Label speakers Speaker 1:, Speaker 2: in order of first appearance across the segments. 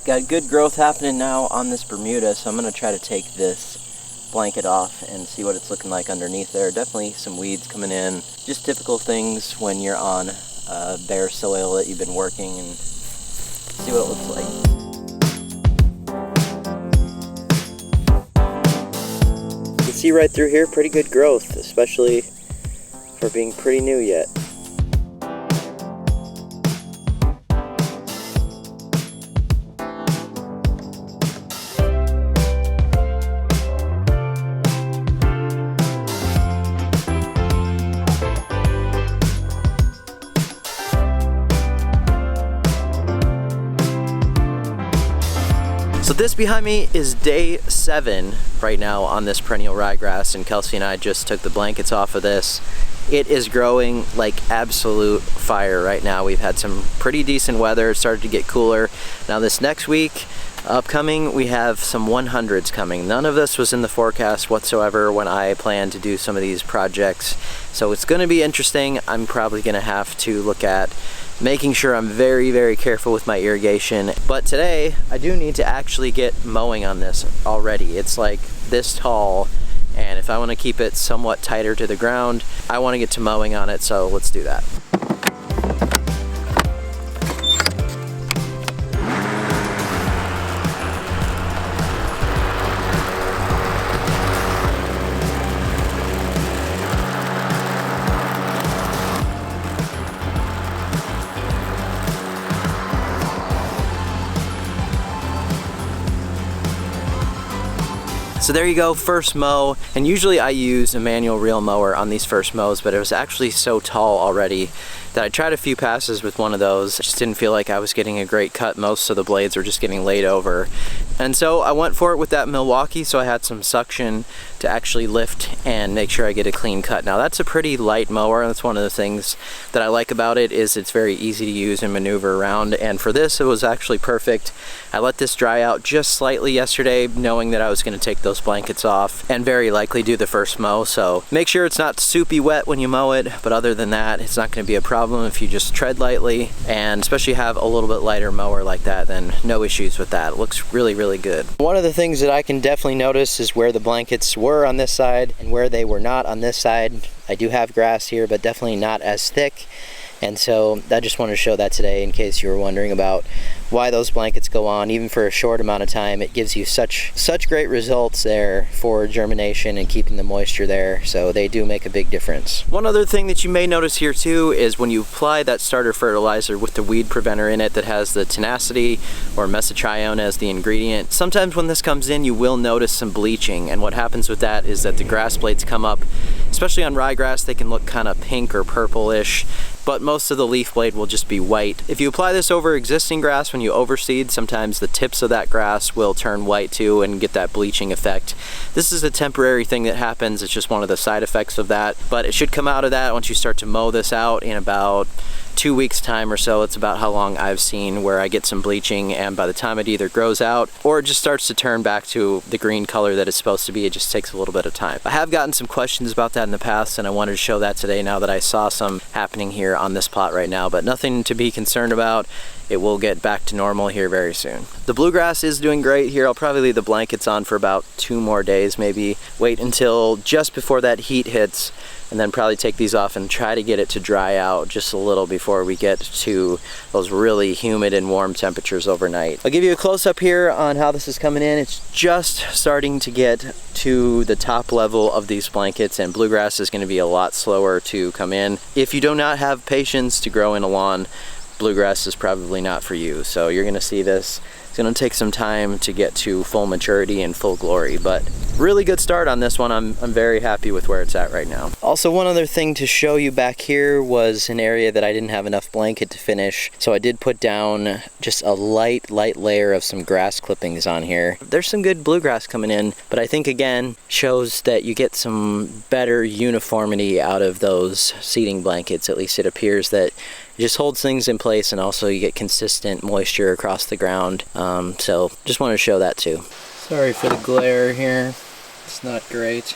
Speaker 1: Got good growth happening now on this Bermuda, so I'm going to try to take this blanket off and see what it's looking like underneath there. Definitely some weeds coming in. Just typical things when you're on bare soil that you've been working, and see what it looks like. You can see right through here, pretty good growth, especially for being pretty new yet. So this behind me is day 7 right now on this perennial ryegrass, and Kelsey and I just took the blankets off of this. It is growing like absolute fire right now. We've had some pretty decent weather. It started to get cooler. Now this next week, upcoming, we have some 100s coming. None of this was in the forecast whatsoever when I planned to do some of these projects. So it's gonna be interesting. I'm probably gonna have to look at making sure I'm very, very careful with my irrigation. But today, I do need to actually get mowing on this already. It's like this tall, and if I want to keep it somewhat tighter to the ground, I want to get to mowing on it, so let's do that. So there you go, first mow. And usually I use a manual reel mower on these first mows, but it was actually so tall already that I tried a few passes with one of those. I just didn't feel like I was getting a great cut. Most of the blades were just getting laid over. And so I went for it with that Milwaukee, so I had some suction to actually lift and make sure I get a clean cut. Now that's a pretty light mower. That's one of the things that I like about it, is it's very easy to use and maneuver around. And for this, it was actually perfect. I let this dry out just slightly yesterday, knowing that I was gonna take those blankets off and very likely do the first mow. So make sure it's not soupy wet when you mow it, but other than that, it's not gonna be a problem if you just tread lightly, and especially have a little bit lighter mower like that, then no issues with that. It looks really, really good. One of the things that I can definitely notice is where the blankets were on this side and where they were not on this side. I do have grass here, but definitely not as thick. And so I just wanted to show that today in case you were wondering about why those blankets go on. Even for a short amount of time, it gives you such great results there for germination and keeping the moisture there. So they do make a big difference. One other thing that you may notice here too is when you apply that starter fertilizer with the weed preventer in it that has the tenacity or mesotrione as the ingredient, sometimes when this comes in, you will notice some bleaching. And what happens with that is that the grass blades come up, especially on ryegrass, they can look kind of pink or purplish, but most of the leaf blade will just be white. If you apply this over existing grass when you overseed, sometimes the tips of that grass will turn white too and get that bleaching effect. This is a temporary thing that happens. It's just one of the side effects of that, but it should come out of that once you start to mow this out in about 2 weeks time or so. It's about how long I've seen where I get some bleaching, and by the time it either grows out or it just starts to turn back to the green color that it's supposed to be, it just takes a little bit of time. I have gotten some questions about that in the past, and I wanted to show that today now that I saw some happening here on this plot right now, but nothing to be concerned about. It will get back to normal here very soon. The bluegrass is doing great here. I'll probably leave the blankets on for about 2 more days, maybe wait until just before that heat hits, and then probably take these off and try to get it to dry out just a little before we get to those really humid and warm temperatures overnight. I'll give you a close-up here on how this is coming in. It's just starting to get to the top level of these blankets, and bluegrass is going to be a lot slower to come in. If you do not have patience to grow in a lawn, bluegrass is probably not for you. So you're going to see this. It's going to take some time to get to full maturity and full glory, but really good start on this one. I'm very happy with where it's at right now. Also, one other thing to show you back here was an area that I didn't have enough blanket to finish, so I did put down just a light layer of some grass clippings on here. There's some good bluegrass coming in, but I think again shows that you get some better uniformity out of those seeding blankets. At least it appears that it just holds things in place, and also you get consistent moisture across the ground. So just wanted to show that too. Sorry for the glare here. It's not great.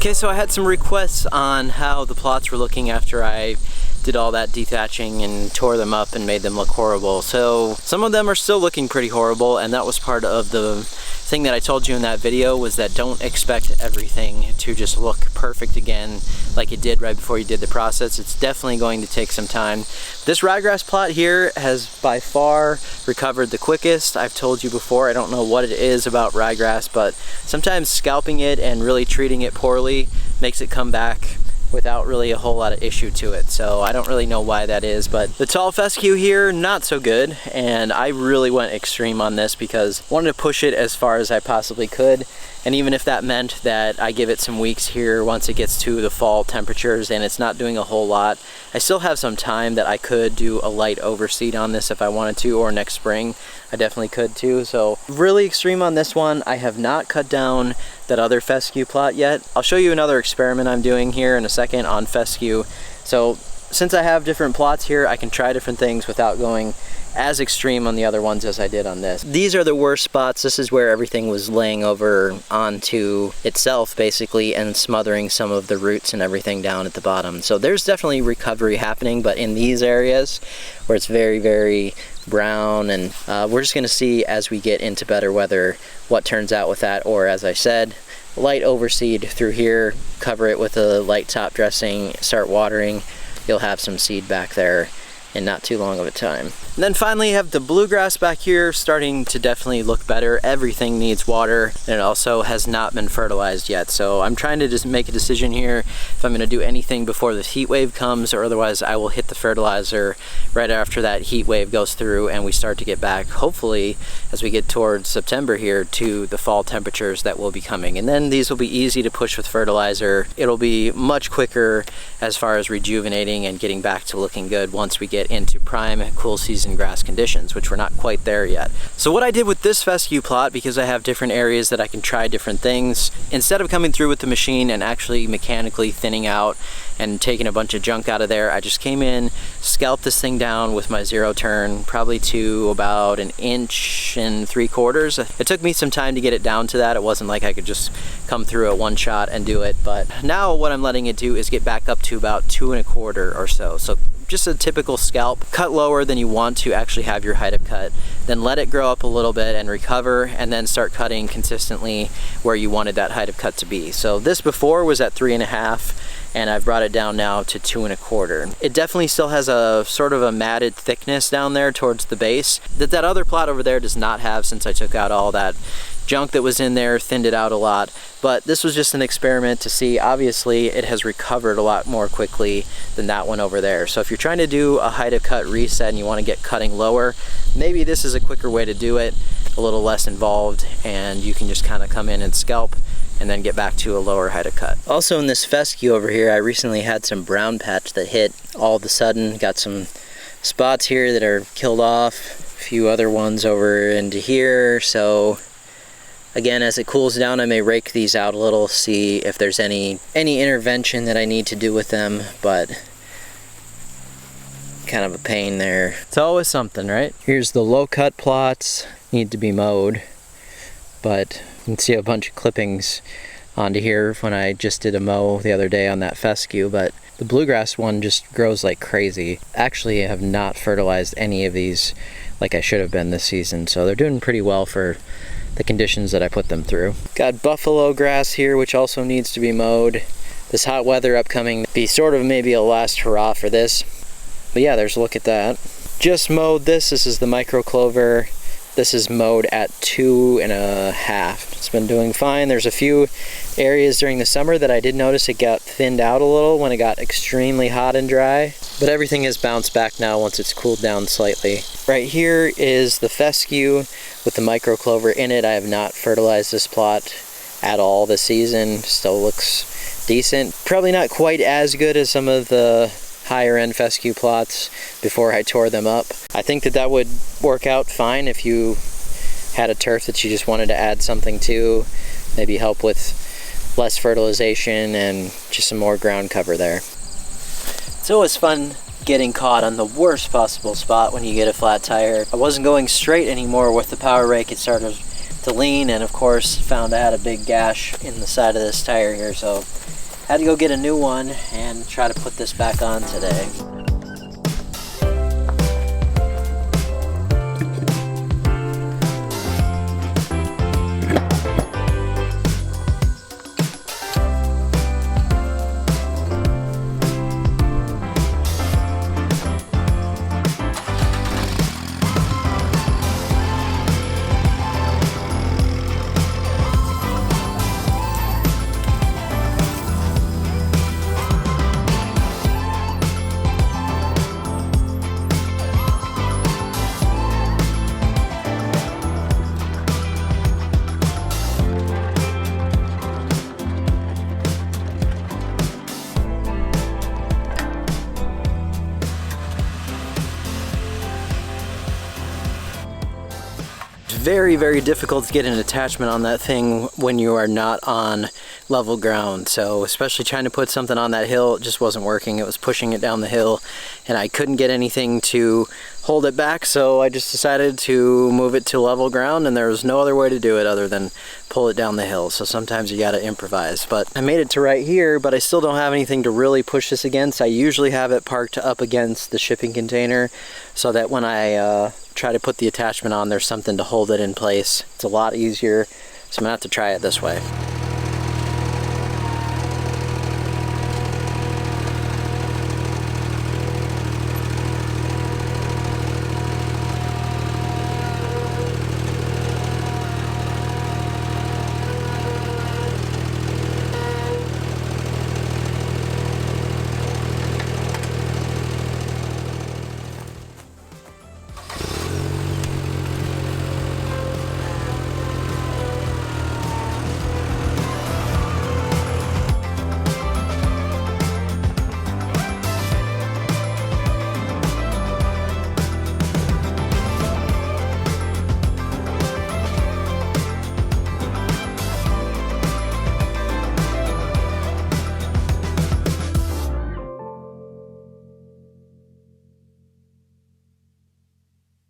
Speaker 1: Okay, so I had some requests on how the plots were looking after I did all that dethatching and tore them up and made them look horrible. So some of them are still looking pretty horrible, and that was part of the thing that I told you in that video, was that don't expect everything to just look perfect again like it did right before you did the process. It's definitely going to take some time. This ryegrass plot here has by far recovered the quickest. I've told you before, I don't know what it is about ryegrass, but sometimes scalping it and really treating it poorly makes it come back without really a whole lot of issue to it. So I don't really know why that is, but the tall fescue here, not so good. And I really went extreme on this because I wanted to push it as far as I possibly could. And even if that meant that I give it some weeks here once it gets to the fall temperatures and it's not doing a whole lot, I still have some time that I could do a light overseed on this if I wanted to, or next spring I definitely could too. So really extreme on this one. I have not cut down that other fescue plot yet. I'll show you another experiment I'm doing here in a second on fescue. So since I have different plots here, I can try different things without going as extreme on the other ones as I did on this. These are the worst spots. This is where everything was laying over onto itself basically and smothering some of the roots and everything down at the bottom. So there's definitely recovery happening, but in these areas where it's very, very brown, and we're just gonna see as we get into better weather what turns out with that, or as I said, light overseed through here, cover it with a light top dressing, start watering, you'll have some seed back there in not too long of a time. And then finally you have the bluegrass back here starting to definitely look better. Everything needs water, and it also has not been fertilized yet. So I'm trying to just make a decision here if I'm gonna do anything before this heat wave comes, or otherwise I will hit the fertilizer right after that heat wave goes through and we start to get back, hopefully as we get towards September here, to the fall temperatures that will be coming. And then these will be easy to push with fertilizer. It'll be much quicker as far as rejuvenating and getting back to looking good once we get into prime cool season grass conditions, which we're not quite there yet. So what I did with this fescue plot, because I have different areas that I can try different things, instead of coming through with the machine and actually mechanically thinning out and taking a bunch of junk out of there, I just came in, scalped this thing down with my 0 turn, probably to about 1 3/4 inches. It took me some time to get it down to that. It wasn't like I could just come through at one shot and do it, but now what I'm letting it do is get back up to about 2 1/4 or so. So just a typical scalp, cut lower than you want to actually have your height up cut, then let it grow up a little bit and recover, and then start cutting consistently where you wanted that height of cut to be. So this before was at 3.5, and I've brought it down now to 2 1/4. It definitely still has a sort of a matted thickness down there towards the base that other plot over there does not have, since I took out all that junk that was in there, thinned it out a lot. But this was just an experiment to see. Obviously it has recovered a lot more quickly than that one over there. So if you're trying to do a height of cut reset and you want to get cutting lower, maybe this is a quicker way to do it, a little less involved, and you can just kind of come in and scalp and then get back to a lower height of cut. Also in this fescue over here, I recently had some brown patch that hit all of a sudden. Got some spots here that are killed off, a few other ones over into here. So again, as it cools down, I may rake these out a little, see if there's any intervention that I need to do with them, but kind of a pain there. It's always something, right? Here's the low cut plots, need to be mowed, but you can see a bunch of clippings onto here when I just did a mow the other day on that fescue, but the bluegrass one just grows like crazy. Actually, I have not fertilized any of these like I should have been this season, so they're doing pretty well for the conditions that I put them through. Got buffalo grass here, which also needs to be mowed. This hot weather upcoming be sort of maybe a last hurrah for this. But yeah, there's a look at that. Just mowed this. This is the micro clover. This is mowed at 2 1/2. It's been doing fine. There's a few areas during the summer that I did notice it got thinned out a little when it got extremely hot and dry, but everything has bounced back now once it's cooled down slightly. Right here is the fescue with the micro clover in it. I have not fertilized this plot at all this season. Still looks decent. Probably not quite as good as some of the higher end fescue plots before I tore them up. I think that would work out fine if you had a turf that you just wanted to add something to, maybe help with less fertilization and just some more ground cover there. It's always fun getting caught on the worst possible spot when you get a flat tire. I wasn't going straight anymore with the power rake. It started to lean, and of course found I had a big gash in the side of this tire here, so had to go get a new one and try to put this back on today. Very, very difficult to get an attachment on that thing when you are not on level ground. So especially trying to put something on that hill, it just wasn't working. It was pushing it down the hill and I couldn't get anything to hold it back, so I just decided to move it to level ground, and there was no other way to do it other than pull it down the hill. So sometimes you gotta improvise. But I made it to right here, but I still don't have anything to really push this against. I usually have it parked up against the shipping container so that when I try to put the attachment on, there's something to hold it in place. It's a lot easier, so I'm gonna have to try it this way.